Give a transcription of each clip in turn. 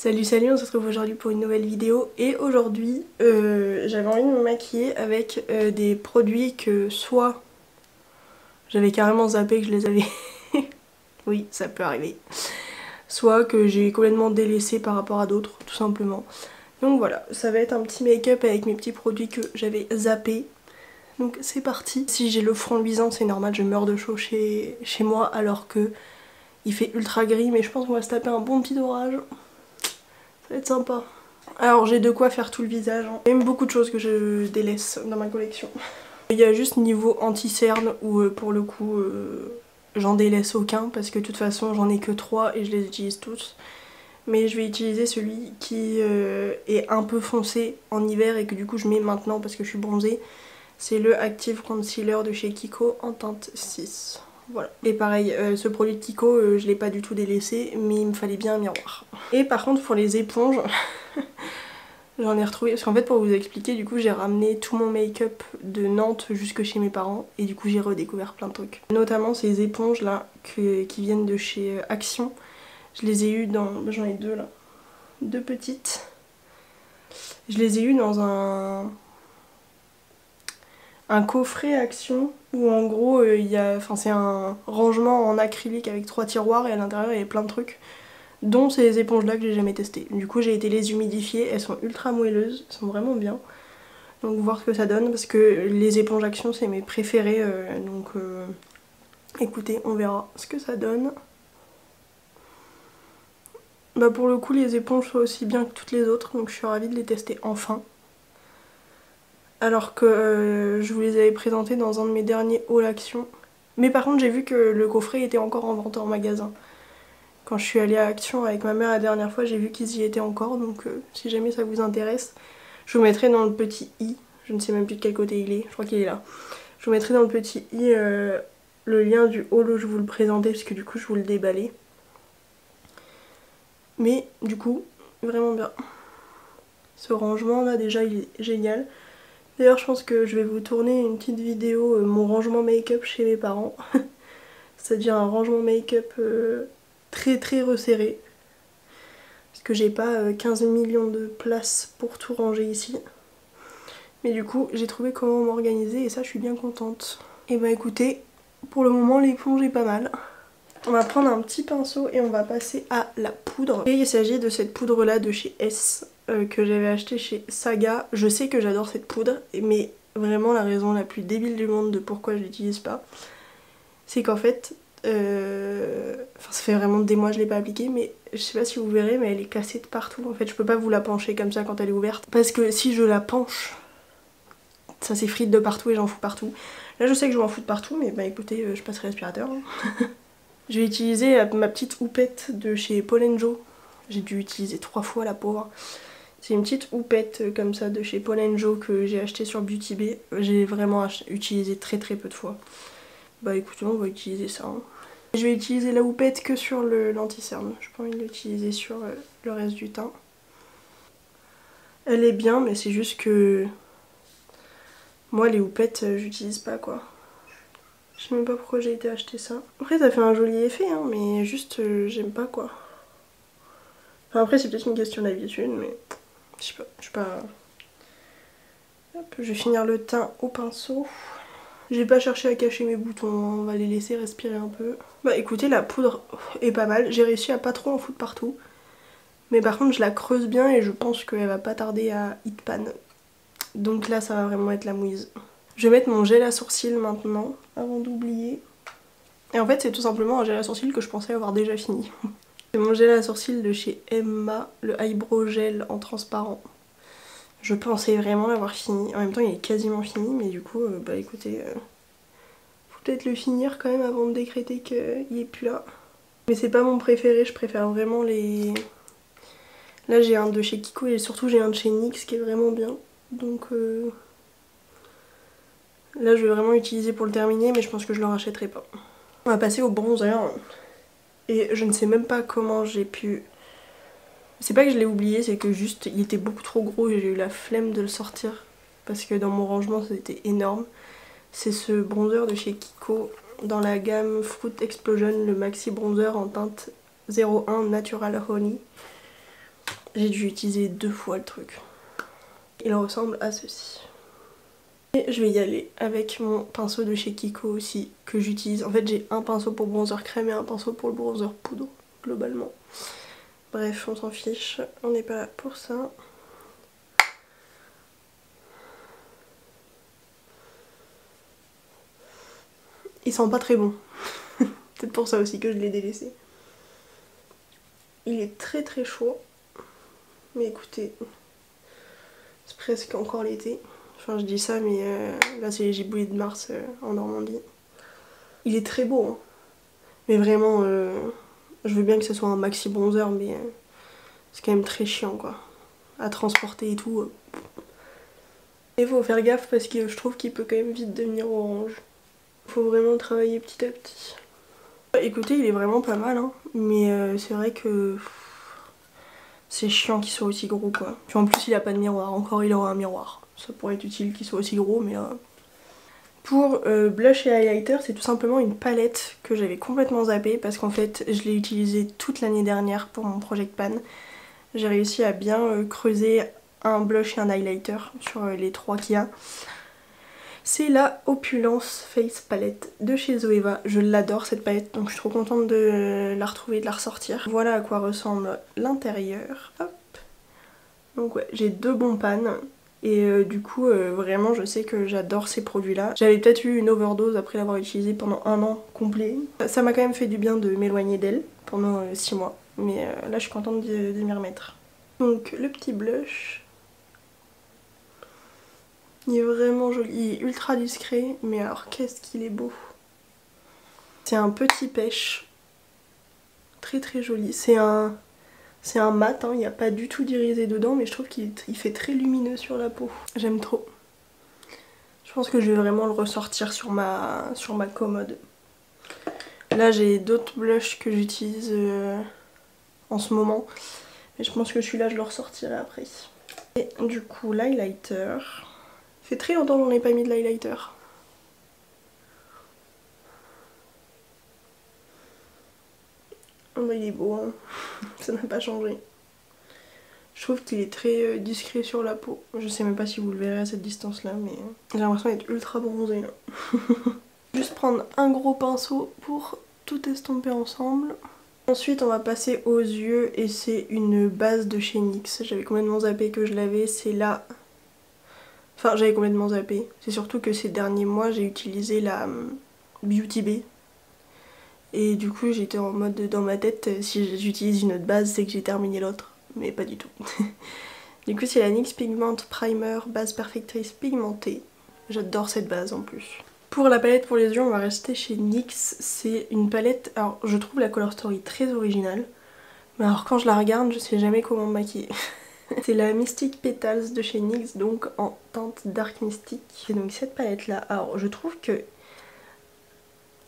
Salut, on se retrouve aujourd'hui pour une nouvelle vidéo et aujourd'hui j'avais envie de me maquiller avec des produits que soit j'avais carrément zappé que je les avais, oui ça peut arriver, soit que j'ai complètement délaissé par rapport à d'autres tout simplement. Donc voilà, ça va être un petit make-up avec mes petits produits que j'avais zappés. Donc c'est parti. Si j'ai le front luisant c'est normal, je meurs de chaud chez moi alors que il fait ultra gris, mais je pense qu'on va se taper un bon petit orage. Ça va être sympa. Alors j'ai de quoi faire tout le visage. Il y a même beaucoup de choses que je délaisse dans ma collection. Il y a juste niveau anti-cerne où pour le coup j'en délaisse aucun parce que de toute façon j'en ai que 3 et je les utilise tous. Mais je vais utiliser celui qui est un peu foncé en hiver et que du coup je mets maintenant parce que je suis bronzée. C'est le Active Concealer de chez Kiko en teinte 6. Voilà. Et pareil, ce produit de Kiko, je l'ai pas du tout délaissé, mais il me fallait bien un miroir. Et par contre pour les éponges, j'en ai retrouvé, parce qu'en fait pour vous expliquer, du coup j'ai ramené tout mon make-up de Nantes jusque chez mes parents, et du coup j'ai redécouvert plein de trucs. Notamment ces éponges là, qui viennent de chez Action. Je les ai eues dans, j'en ai deux là, deux petites. Je les ai eues dans un coffret Action où en gros c'est un rangement en acrylique avec 3 tiroirs et à l'intérieur il y a plein de trucs, dont ces éponges là que j'ai jamais testées. Du coup j'ai été les humidifier, elles sont ultra moelleuses, elles sont vraiment bien. Donc voir ce que ça donne parce que les éponges Action c'est mes préférées, donc écoutez, on verra ce que ça donne. Bah pour le coup les éponges sont aussi bien que toutes les autres, donc je suis ravie de les tester enfin. Alors que je vous les avais présentés dans un de mes derniers haul Action. Mais par contre j'ai vu que le coffret était encore en vente en magasin. Quand je suis allée à Action avec ma mère la dernière fois, j'ai vu qu'ils y étaient encore, donc si jamais ça vous intéresse, je vous mettrai dans le petit i, je ne sais même plus de quel côté il est, je crois qu'il est là. Je vous mettrai dans le petit i le lien du haul où je vous le présentais, parce que du coup je vous le déballais. Mais du coup, vraiment bien. Ce rangement là déjà il est génial. D'ailleurs je pense que je vais vous tourner une petite vidéo, mon rangement make-up chez mes parents. C'est-à-dire un rangement make-up très resserré. Parce que j'ai pas 15 millions de places pour tout ranger ici. Mais du coup j'ai trouvé comment m'organiser et ça je suis bien contente. Et bah écoutez, pour le moment l'éponge est pas mal. On va prendre un petit pinceau et on va passer à la poudre. Et il s'agit de cette poudre là de chez S que j'avais acheté chez Saga. Je sais que j'adore cette poudre, mais vraiment la raison la plus débile du monde de pourquoi je l'utilise pas, c'est qu'en fait, ça fait vraiment des mois que je l'ai pas appliquée, mais je sais pas si vous verrez, mais elle est cassée de partout. En fait je peux pas vous la pencher comme ça quand elle est ouverte, parce que si je la penche, ça s'effrite de partout et j'en fous partout. Là je sais que je m'en fous de partout, mais bah écoutez, je passerai l'aspirateur. Je vais utiliser ma petite houppette de chez Paul & Joe. J'ai dû utiliser 3 fois la pauvre. C'est une petite houppette comme ça de chez Paul & Joe que j'ai acheté sur Beauty Bay. J'ai vraiment utilisé très peu de fois. Bah écoutez, on va utiliser ça. Hein. Je vais utiliser la houppette que sur l'anti-cerne. J'ai pas envie de l'utiliser sur le reste du teint. Elle est bien, mais c'est juste que moi les houppettes j'utilise pas quoi. Je sais même pas pourquoi j'ai été acheter ça. Après ça fait un joli effet hein, mais juste j'aime pas quoi. Enfin après c'est peut-être une question d'habitude mais je sais pas, je suis pas... Hop, je vais finir le teint au pinceau. J'ai pas cherché à cacher mes boutons, on va les laisser respirer un peu. Bah écoutez la poudre est pas mal, j'ai réussi à pas trop en foutre partout. Mais par contre je la creuse bien et je pense qu'elle va pas tarder à hit pan. Donc là ça va vraiment être la mouise. Je vais mettre mon gel à sourcils maintenant, avant d'oublier. Et en fait c'est tout simplement un gel à sourcils que je pensais avoir déjà fini. C'est mon gel à sourcils de chez Emma, le Eyebrow Gel en transparent. Je pensais vraiment l'avoir fini. En même temps il est quasiment fini, mais du coup, bah écoutez, faut peut-être le finir quand même avant de décréter qu'il est plus là. Mais c'est pas mon préféré, je préfère vraiment les... Là j'ai un de chez Kiko et surtout j'ai un de chez NYX qui est vraiment bien. Donc... Là je vais vraiment l'utiliser pour le terminer mais je pense que je le rachèterai pas. On va passer au bronzer. Et je ne sais même pas comment j'ai pu... C'est pas que je l'ai oublié, c'est que juste il était beaucoup trop gros et j'ai eu la flemme de le sortir. Parce que dans mon rangement c'était énorme. C'est ce bronzer de chez Kiko dans la gamme Fruit Explosion, le maxi bronzer en teinte 01 Natural Honey. J'ai dû utiliser 2 fois le truc. Il ressemble à ceci. Et je vais y aller avec mon pinceau de chez Kiko aussi, que j'utilise. En fait j'ai un pinceau pour bronzer crème et un pinceau pour le bronzer poudre, globalement. Bref, on s'en fiche, on n'est pas là pour ça. Il sent pas très bon. Peut-être pour ça aussi que je l'ai délaissé. Il est très très chaud. Mais écoutez, c'est presque encore l'été. Enfin je dis ça mais là c'est les giboulées de mars en Normandie. Il est très beau hein. Mais vraiment je veux bien que ce soit un maxi bronzer mais c'est quand même très chiant quoi. À transporter et tout. Il faut faire gaffe parce que je trouve qu'il peut quand même vite devenir orange. Faut vraiment travailler petit à petit. Écoutez, il est vraiment pas mal hein. Mais c'est vrai que c'est chiant qu'il soit aussi gros quoi. Puis en plus il a pas de miroir, encore il aura un miroir. Ça pourrait être utile qu'il soit aussi gros mais Pour blush et highlighter, c'est tout simplement une palette que j'avais complètement zappée parce qu'en fait je l'ai utilisée toute l'année dernière pour mon Project Pan. J'ai réussi à bien creuser un blush et un highlighter sur les 3 qu'il y a. C'est la Opulence Face Palette de chez Zoeva. Je l'adore cette palette donc je suis trop contente de la retrouver et de la ressortir. Voilà à quoi ressemble l'intérieur. Hop. Donc ouais, j'ai 2 bons pans. Et du coup vraiment je sais que j'adore ces produits là. J'avais peut-être eu une overdose après l'avoir utilisé pendant 1 an complet. Ça m'a quand même fait du bien de m'éloigner d'elle pendant 6 mois. Mais là je suis contente de m'y remettre. Donc le petit blush. Il est vraiment joli, il est ultra discret. Mais alors qu'est-ce qu'il est beau. C'est un petit pêche. Très très joli. C'est un mat, hein, il n'y a pas du tout d'irisé dedans, mais je trouve qu'il fait très lumineux sur la peau. J'aime trop. Je pense que je vais vraiment le ressortir sur ma commode. Là j'ai d'autres blushs que j'utilise en ce moment, mais je pense que celui-là je le ressortirai après. Et du coup l'highlighter. Ça fait très longtemps que j'en ai pas mis de l'highlighter. Oh bah il est beau, hein. Ça n'a pas changé. Je trouve qu'il est très discret sur la peau. Je sais même pas si vous le verrez à cette distance là, mais j'ai l'impression d'être ultra bronzée là. Juste prendre un gros pinceau pour tout estomper ensemble. Ensuite on va passer aux yeux et c'est une base de chez NYX. J'avais complètement zappé que je l'avais, c'est là. Enfin j'avais complètement zappé. C'est surtout que ces derniers mois j'ai utilisé la Beauty Bay. Et du coup j'étais en mode dans ma tête, si j'utilise une autre base c'est que j'ai terminé l'autre. Mais pas du tout. Du coup c'est la NYX Pigment Primer base perfectrice pigmentée. J'adore cette base en plus. Pour la palette pour les yeux on va rester chez NYX. C'est une palette, alors je trouve la Color Story très originale. Mais alors quand je la regarde je sais jamais comment me maquiller. C'est la Mystic Petals de chez NYX, donc en teinte Dark Mystic. Et donc cette palette là, alors je trouve que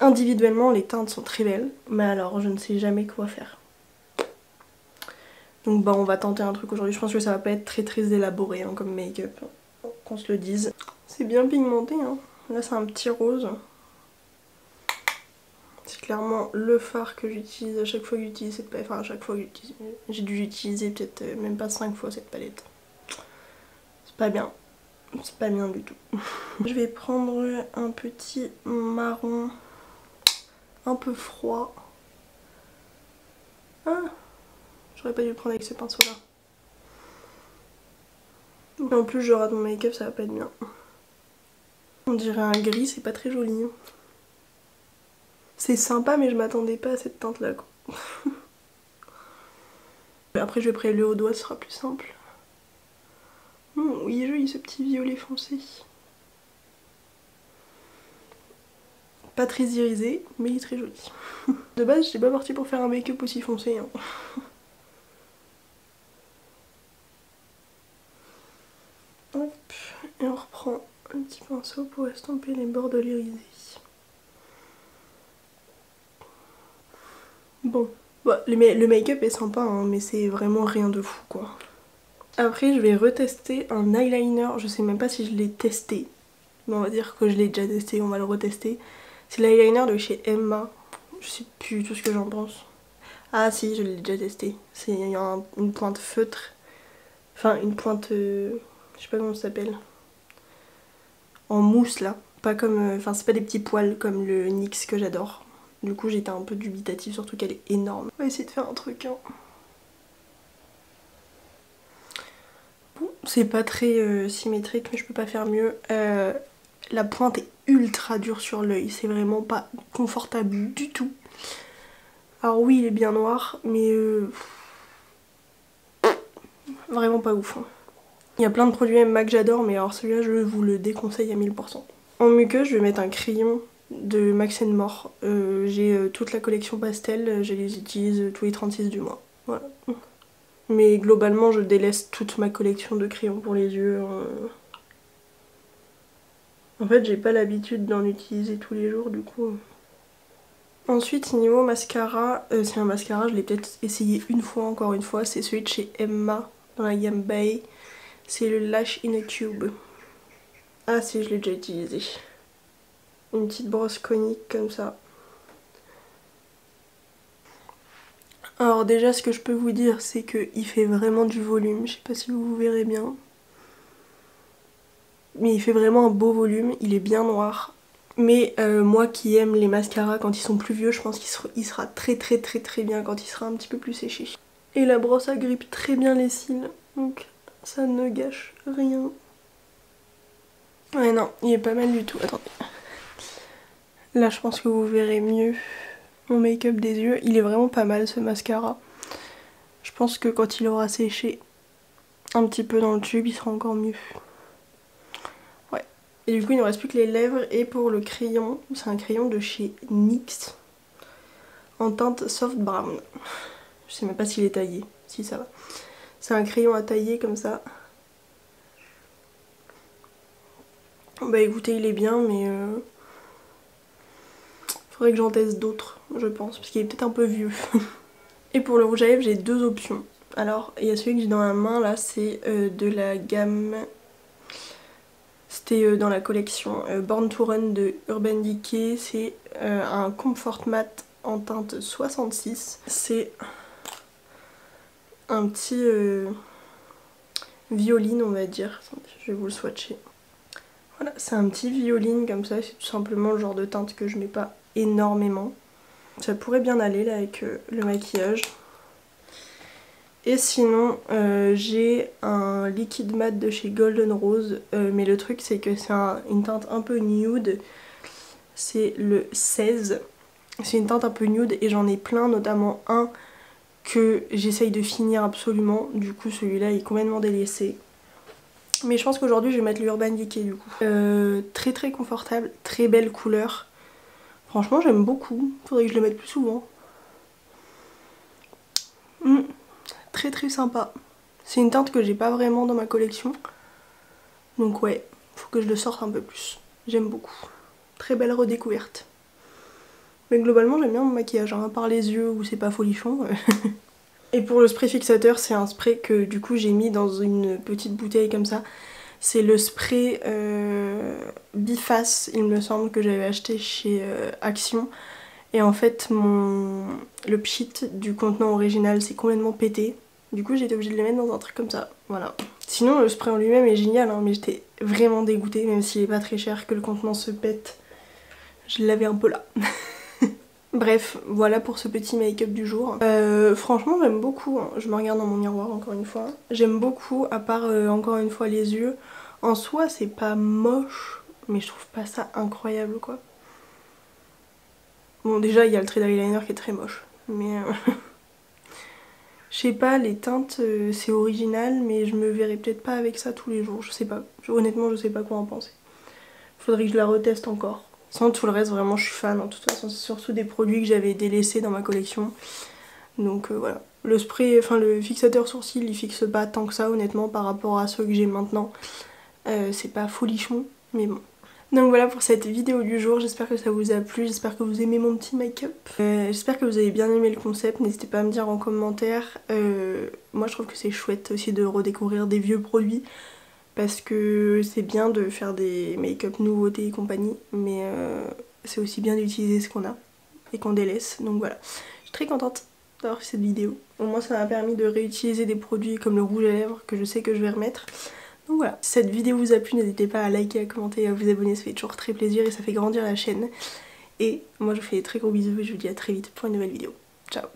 individuellement les teintes sont très belles. Mais alors je ne sais jamais quoi faire. Donc bah on va tenter un truc aujourd'hui, je pense que ça va pas être très élaboré hein, comme make-up, qu'on se le dise. C'est bien pigmenté hein, là c'est un petit rose. C'est clairement le fard que j'utilise à chaque fois que j'utilise cette palette, enfin à chaque fois que j'utilise, j'ai dû l'utiliser peut-être même pas 5 fois cette palette. C'est pas bien du tout. Je vais prendre un petit marron un peu froid. Ah, j'aurais pas dû le prendre avec ce pinceau là. Mais en plus je rate mon make-up, ça va pas être bien. On dirait un gris, c'est pas très joli. C'est sympa mais je m'attendais pas à cette teinte là quoi. Après je vais prélever au doigt, ce sera plus simple. Il est joli ce petit violet foncé. Pas très irisé, mais il est très joli. De base j'étais pas partie pour faire un make-up aussi foncé. Hein. Hop, et on reprend un petit pinceau pour estomper les bords de l'irisé. Bon, bah, le make-up est sympa hein, mais c'est vraiment rien de fou quoi. Après je vais retester un eyeliner, je sais même pas si je l'ai testé. Mais on va dire que je l'ai déjà testé, on va le retester. C'est l'eyeliner de chez Emma, je sais plus tout ce que j'en pense. Ah si, je l'ai déjà testé. C'est une pointe feutre Enfin une pointe, je sais pas comment ça s'appelle. En mousse là. Pas comme, enfin c'est pas des petits poils comme le NYX que j'adore. Du coup j'étais un peu dubitative, surtout qu'elle est énorme. On va essayer de faire un truc hein. Bon, c'est pas très symétrique mais je peux pas faire mieux. La pointe est ultra dure sur l'œil, c'est vraiment pas confortable du tout. Alors oui il est bien noir mais vraiment pas ouf. Hein. Il y a plein de produits MAC que j'adore mais alors celui-là je vous le déconseille à 1000%. En muqueuse je vais mettre un crayon de Max More. J'ai toute la collection pastel, je les utilise tous les 36 du mois. Voilà. Mais globalement je délaisse toute ma collection de crayons pour les yeux. En fait j'ai pas l'habitude d'en utiliser tous les jours du coup. Ensuite niveau mascara, c'est un mascara, je l'ai peut-être essayé une fois encore une fois, c'est celui de chez Emma dans la gamme Bay. C'est le Lash in a Tube. Ah si je l'ai déjà utilisé. Une petite brosse conique comme ça. Alors déjà ce que je peux vous dire c'est qu'il fait vraiment du volume, je sais pas si vous verrez bien. Mais il fait vraiment un beau volume, il est bien noir. Mais moi qui aime les mascaras quand ils sont plus vieux, je pense qu'il sera très bien quand il sera un petit peu plus séché. Et la brosse agrippe très bien les cils, donc ça ne gâche rien. Ouais non, il est pas mal du tout, attendez. Là je pense que vous verrez mieux mon make-up des yeux. Il est vraiment pas mal ce mascara. Je pense que quand il aura séché un petit peu dans le tube, il sera encore mieux. Ouais. Et du coup il ne reste plus que les lèvres et pour le crayon, c'est un crayon de chez NYX en teinte soft brown. Je sais même pas s'il est taillé, si ça va. C'est un crayon à tailler comme ça. Bah écoutez il est bien mais faudrait que j'en teste d'autres je pense parce qu'il est peut-être un peu vieux. Et pour le rouge à lèvres j'ai deux options. Alors il y a celui que j'ai dans la main là, c'est de la gamme, c'était dans la collection Born to Run de Urban Decay. C'est un Comfort Matte en teinte 66. C'est un petit violine on va dire. Attendez, je vais vous le swatcher. Voilà, c'est un petit violine comme ça, c'est tout simplement le genre de teinte que je mets pas énormément. Ça pourrait bien aller là avec le maquillage. Et sinon j'ai un liquide mat de chez Golden Rose, mais le truc c'est que c'est une teinte un peu nude, c'est le 16. C'est une teinte un peu nude et j'en ai plein, notamment un que j'essaye de finir absolument, du coup celui-là est complètement délaissé. Mais je pense qu'aujourd'hui je vais mettre l'Urban Decay du coup. Très confortable, très belle couleur. Franchement j'aime beaucoup, faudrait que je le mette plus souvent. Très sympa. C'est une teinte que j'ai pas vraiment dans ma collection. Donc ouais, faut que je le sorte un peu plus. J'aime beaucoup. Très belle redécouverte. Mais globalement j'aime bien mon maquillage, hein, à part les yeux où c'est pas folichon. Et pour le spray fixateur, c'est un spray que du coup j'ai mis dans une petite bouteille comme ça. C'est le spray Biface, il me semble, que j'avais acheté chez Action. Et en fait le pchit du contenant original s'est complètement pété. Du coup j'ai été obligée de le mettre dans un truc comme ça, voilà. Sinon le spray en lui-même est génial, hein, mais j'étais vraiment dégoûtée, même s'il est pas très cher, que le contenant se pète. Je l'avais un peu là. Bref, voilà pour ce petit make-up du jour. Franchement j'aime beaucoup, hein. Je me regarde dans mon miroir encore une fois. J'aime beaucoup, à part encore une fois les yeux. En soi c'est pas moche, mais je trouve pas ça incroyable quoi. Bon déjà il y a le trait d'eyeliner qui est très moche, mais je sais pas, les teintes c'est original mais je me verrais peut-être pas avec ça tous les jours, je sais pas. Honnêtement je sais pas quoi en penser. Faudrait que je la reteste encore. Sans tout le reste vraiment je suis fan, de toute façon c'est surtout des produits que j'avais délaissés dans ma collection. Donc voilà. Le spray, enfin le fixateur sourcil il fixe pas tant que ça honnêtement par rapport à ceux que j'ai maintenant. C'est pas folichon mais bon. Donc voilà pour cette vidéo du jour, j'espère que ça vous a plu, j'espère que vous aimez mon petit make-up. J'espère que vous avez bien aimé le concept, n'hésitez pas à me dire en commentaire. Moi je trouve que c'est chouette aussi de redécouvrir des vieux produits, parce que c'est bien de faire des make-up nouveautés et compagnie, mais c'est aussi bien d'utiliser ce qu'on a et qu'on délaisse, donc voilà. Je suis très contente. d'avoir fait cette vidéo. Au moins ça m'a permis de réutiliser des produits comme le rouge à lèvres que je sais que je vais remettre. Donc voilà, si cette vidéo vous a plu, n'hésitez pas à liker, à commenter et à vous abonner, ça fait toujours très plaisir et ça fait grandir la chaîne. Et moi je vous fais des très gros bisous et je vous dis à très vite pour une nouvelle vidéo. Ciao.